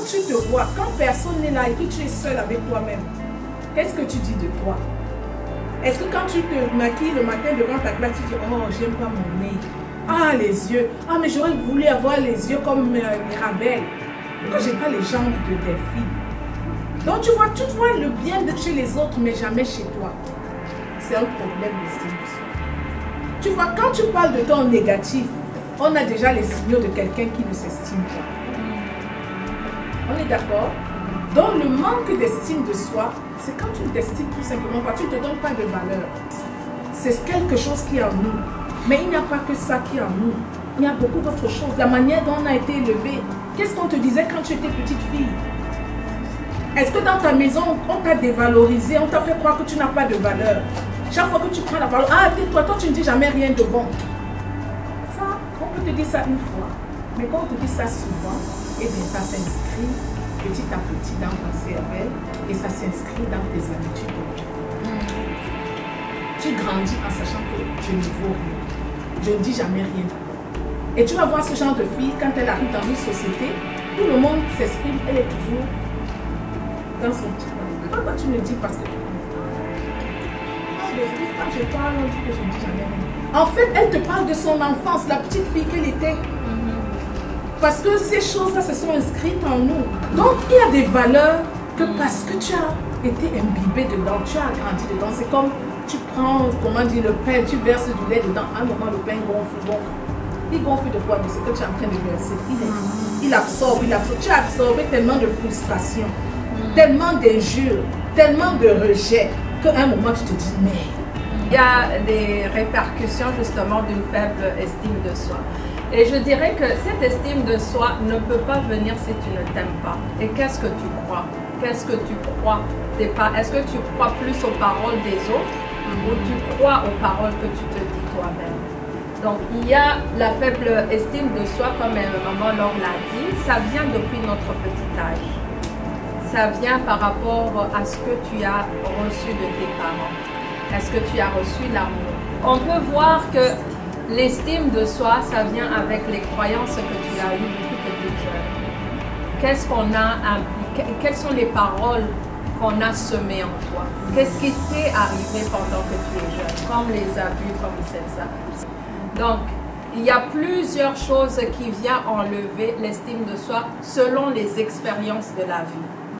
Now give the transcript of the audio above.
tu te vois, quand personne n'est là et que tu es seul avec toi-même, qu'est-ce que tu dis de toi? Est-ce que quand tu te maquilles le matin devant ta glace, tu dis « Oh, j'aime pas mon nez. Ah, les yeux. Ah, mais j'aurais voulu avoir les yeux comme Mirabelle. Pourquoi j'ai pas les jambes de Delphine ?» Donc tu vois le bien de chez les autres, mais jamais chez toi. C'est un problème d'estime de soi. Tu vois, quand tu parles de ton négatif, on a déjà les signaux de quelqu'un qui ne s'estime pas. On est d'accord? Donc le manque d'estime de soi, c'est quand tu ne t'estimes tout simplement pas, tu ne te donnes pas de valeur. C'est quelque chose qui est en nous. Mais il n'y a pas que ça qui est en nous. Il y a beaucoup d'autres choses. La manière dont on a été élevé. Qu'est-ce qu'on te disait quand tu étais petite fille? Est-ce que dans ta maison, on t'a dévalorisé, on t'a fait croire que tu n'as pas de valeur? Chaque fois que tu prends la parole, ah tais-toi, toi tu ne dis jamais rien de bon. Ça, on peut te dire ça une fois, mais quand on te dit ça souvent, eh bien ça s'inscrit petit à petit dans ta cervelle et ça s'inscrit dans tes habitudes. Tu grandis en sachant que je ne vaux rien. Je ne dis jamais rien de bon. Et tu vas voir ce genre de fille, quand elle arrive dans une société, tout le monde s'exprime, elle est toujours dans son petit coin. Pourquoi tu me dis parce que tu quand je parle, on dit que je ne dis jamais rien. En fait, elle te parle de son enfance, la petite fille qu'elle était. Parce que ces choses-là se sont inscrites en nous. Donc, il y a des valeurs que parce que tu as été imbibé dedans, tu as grandi dedans. C'est comme tu prends, comment dire, le pain, tu verses du lait dedans. À un moment, le pain gonfle. Il gonfle de quoi? De ce que tu es en train de verser. Il absorbe. Tu as absorbé tellement de frustration, tellement d'injures, tellement de rejet, qu'à un moment, tu te dis, mais... Il y a des répercussions justement d'une faible estime de soi. Et je dirais que cette estime de soi ne peut pas venir si tu ne t'aimes pas. Et qu'est-ce que tu crois? Qu'est-ce que tu crois? Est-ce que tu crois plus aux paroles des autres ou tu crois aux paroles que tu te dis toi-même? Donc il y a la faible estime de soi, comme maman Laure l'a dit, ça vient depuis notre petit âge. Ça vient par rapport à ce que tu as reçu de tes parents. Est-ce que tu as reçu l'amour? On peut voir que l'estime de soi, ça vient avec les croyances que tu as eues depuis que tu es jeune. Qu'est-ce qu'on a impliqué? Quelles sont les paroles qu'on a semées en toi? Qu'est-ce qui t'est arrivé pendant que tu es jeune? Comme les abus, comme ça. Donc, il y a plusieurs choses qui viennent enlever l'estime de soi selon les expériences de la vie.